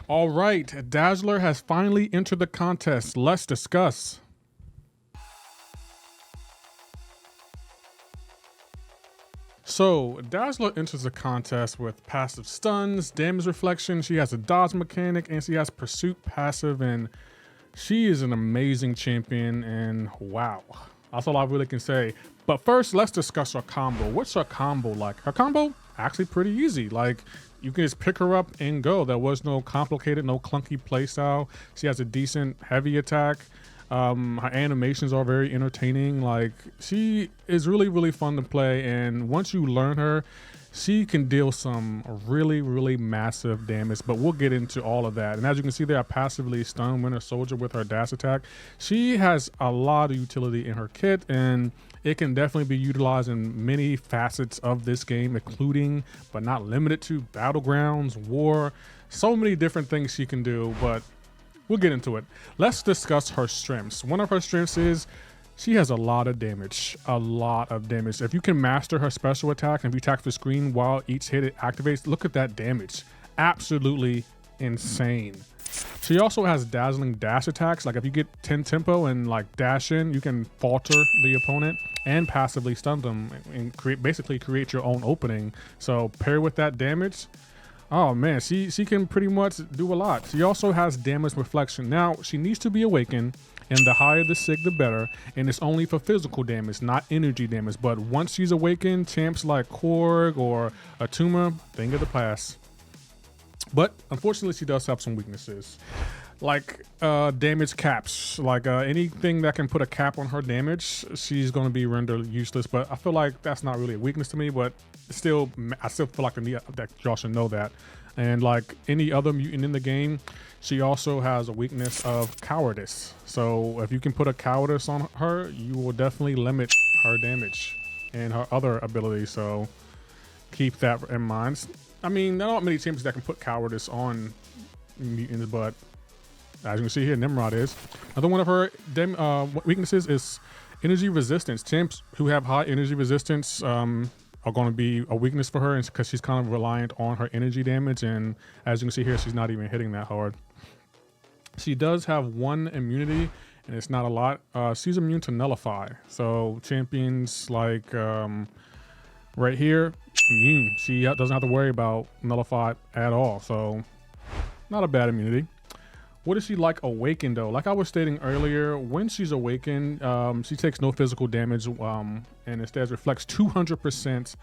All right, Dazzler has finally entered the contest. Let's discuss. So, Dazzler enters the contest with passive stuns, damage reflection, she has a dodge mechanic, and she has pursuit passive, and she is an amazing champion, and wow. That's all I really can say. But first, let's discuss her combo. What's her combo like? Her combo, actually pretty easy. Like, you can just pick her up and go. There was no complicated, no clunky playstyle. She has a decent heavy attack. Her animations are very entertaining. Like, she is really, really fun to play. And once you learn her, she can deal some really, really massive damage, but we'll get into all of that. And as you can see there, I passively stun Winter Soldier with her dash attack. She has a lot of utility in her kit, and it can definitely be utilized in many facets of this game, including, but not limited to, battlegrounds, war, so many different things she can do, but we'll get into it. Let's discuss her strengths. One of her strengths is she has a lot of damage, If you can master her special attack and if you attack the screen while each hit it activates, look at that damage. Absolutely insane. She also has dazzling dash attacks. Like if you get 10 tempo and like dash in, you can falter the opponent and passively stun them and basically create your own opening. So pair with that damage, oh man, she can pretty much do a lot. She also has damage reflection. Now, she needs to be awakened, and the higher the sig, the better. And it's only for physical damage, not energy damage. But once she's awakened, champs like Korg or a Tumor, thing of the past. But unfortunately, she does have some weaknesses. Like damage caps, like anything that can put a cap on her damage, she's going to be rendered useless. But I feel like that's not really a weakness to me, but still, I still feel like that y'all should know that. And like any other mutant in the game, she also has a weakness of cowardice. So if you can put a cowardice on her, you will definitely limit her damage and her other abilities. So keep that in mind. I mean, there aren't many champions that can put cowardice on mutants, but as you can see here, Nimrod is. Another one of her weaknesses is energy resistance. Champs who have high energy resistance are going to be a weakness for her because she's kind of reliant on her energy damage. And as you can see here, she's not even hitting that hard. She does have one immunity, and it's not a lot. She's immune to nullify. So champions like right here, immune. She doesn't have to worry about nullify at all. So not a bad immunity. What is she like awakened though? Like I was stating earlier, when she's awakened, she takes no physical damage and instead reflects 200%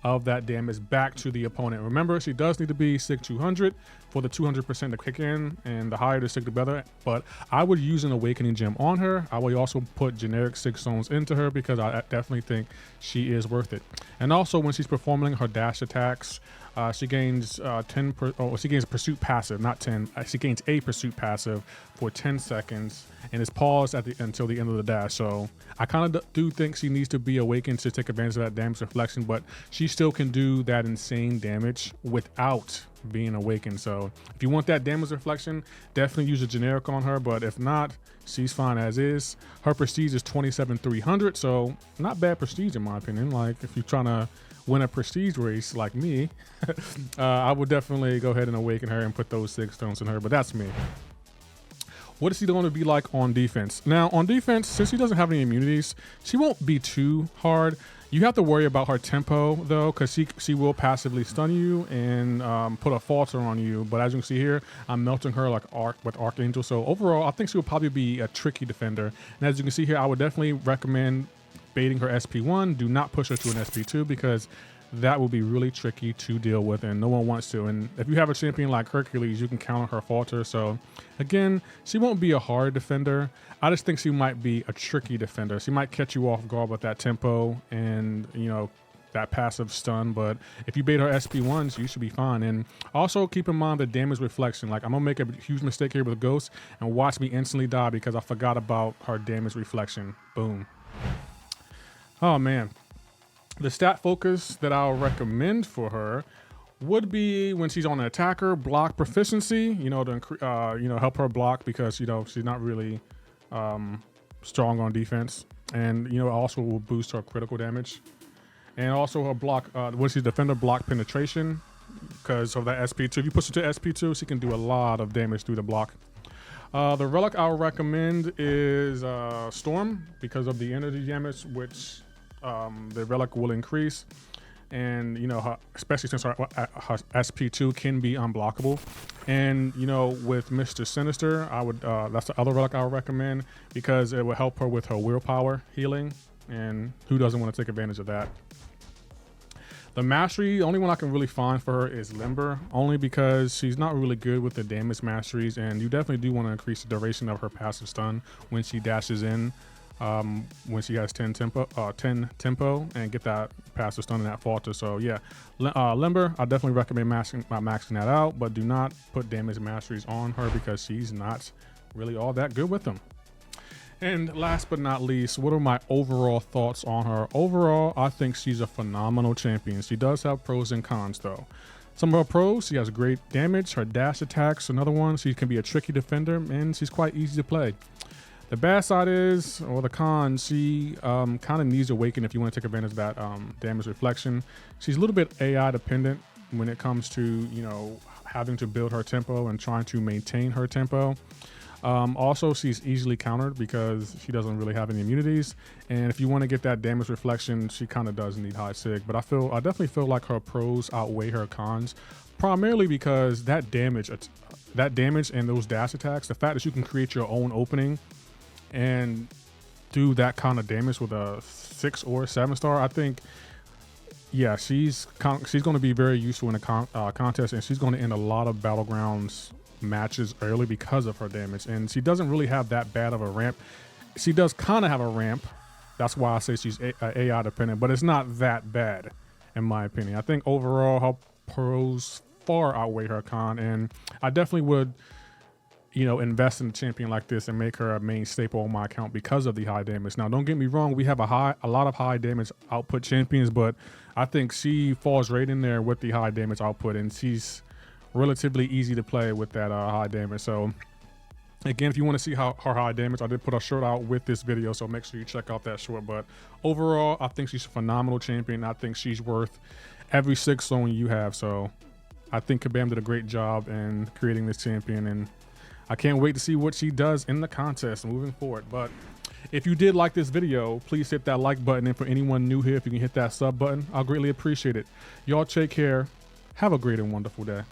of that damage back to the opponent. Remember, she does need to be sig 200 for the 200% to kick in, and the higher the sig, the better. But I would use an awakening gem on her. I would also put generic sig stones into her because I definitely think she is worth it. And also when she's performing her dash attacks, she gains she gains pursuit passive, not 10. She gains a pursuit passive for 10 seconds and is paused until the end of the dash. So I kind of do think she needs to be awakened to take advantage of that damage reflection, but she still can do that insane damage without being awakened. So if you want that damage reflection, definitely use a generic on her, but if not, she's fine as is. Her prestige is 27,300, so not bad prestige in my opinion. Like if you're trying to win a prestige race like me, I would definitely go ahead and awaken her and put those 6 stones in her, but that's me. What is she going to be like on defense? Now on defense, since she doesn't have any immunities, she won't be too hard. You have to worry about her tempo though, because she will passively stun you and put a falter on you. But as you can see here, I'm melting her like with Archangel. So overall, I think she will probably be a tricky defender. And as you can see here, I would definitely recommend baiting her SP1. Do not push her to an SP2 because that will be really tricky to deal with and no one wants to. And if you have a champion like Hercules, you can counter her falter. So again, she won't be a hard defender. I just think she might be a tricky defender. She might catch you off guard with that tempo and, you know, that passive stun. But if you bait her SP1s, you should be fine. And also keep in mind the damage reflection. Like I'm gonna make a huge mistake here with Ghost and watch me instantly die because I forgot about her damage reflection. Boom. Oh man. The stat focus that I'll recommend for her would be when she's on an attacker, block proficiency, you know, to help her block because, you know, she's not really strong on defense. And, you know, also will boost her critical damage. And also her block, when she's defender, block penetration. because of that SP2. If you push it to SP2, she can do a lot of damage through the block. The relic I would recommend is Storm, because of the energy damage, which the relic will increase. And, you know, especially since her SP2 can be unblockable. And, you know, with Mr. Sinister, I would, that's the other relic I would recommend, because it will help her with her willpower healing. And who doesn't want to take advantage of that? The Mastery, the only one I can really find for her is Limber, only because she's not really good with the damage masteries, and you definitely do want to increase the duration of her passive stun when she dashes in, when she has 10 tempo, and get that passive stun in that falter. So yeah, Limber, I definitely recommend maxing that out, but do not put damage masteries on her because she's not really all that good with them. And last but not least, what are my overall thoughts on her? Overall, I think she's a phenomenal champion. She does have pros and cons though. Some of her pros, she has great damage. Her dash attacks, another one. She can be a tricky defender, and she's quite easy to play. The bad side is, or the con, she kind of needs Awaken if you want to take advantage of that damage reflection. She's a little bit AI dependent when it comes to, you know, having to build her tempo and trying to maintain her tempo. Also, she's easily countered because she doesn't really have any immunities. And if you want to get that damage reflection, she kind of does need high sig. But I definitely feel like her pros outweigh her cons, primarily because that damage and those dash attacks, the fact that you can create your own opening and do that kind of damage with a 6 or 7 star, I think, yeah, she's going to be very useful in a contest, and she's going to end a lot of battlegrounds matches early because of her damage. And she doesn't really have that bad of a ramp. She does kind of have a ramp. That's why I say she's AI dependent, but it's not that bad in my opinion. I think overall her pros far outweigh her con, and I definitely would, you know, invest in a champion like this and make her a main staple on my account because of the high damage. Now, don't get me wrong, we have a lot of high damage output champions, but I think she falls right in there with the high damage output, and she's relatively easy to play with that high damage. So again, if you want to see her high damage, I did put a short out with this video, so make sure you check out that short. But overall, I think she's a phenomenal champion. I think she's worth every 6 zone you have. So I think Kabam did a great job in creating this champion, and I can't wait to see what she does in the contest moving forward. But if you did like this video, please hit that like button, and for anyone new here, if you can hit that sub button, I'll greatly appreciate it. Y'all take care. Have a great and wonderful day.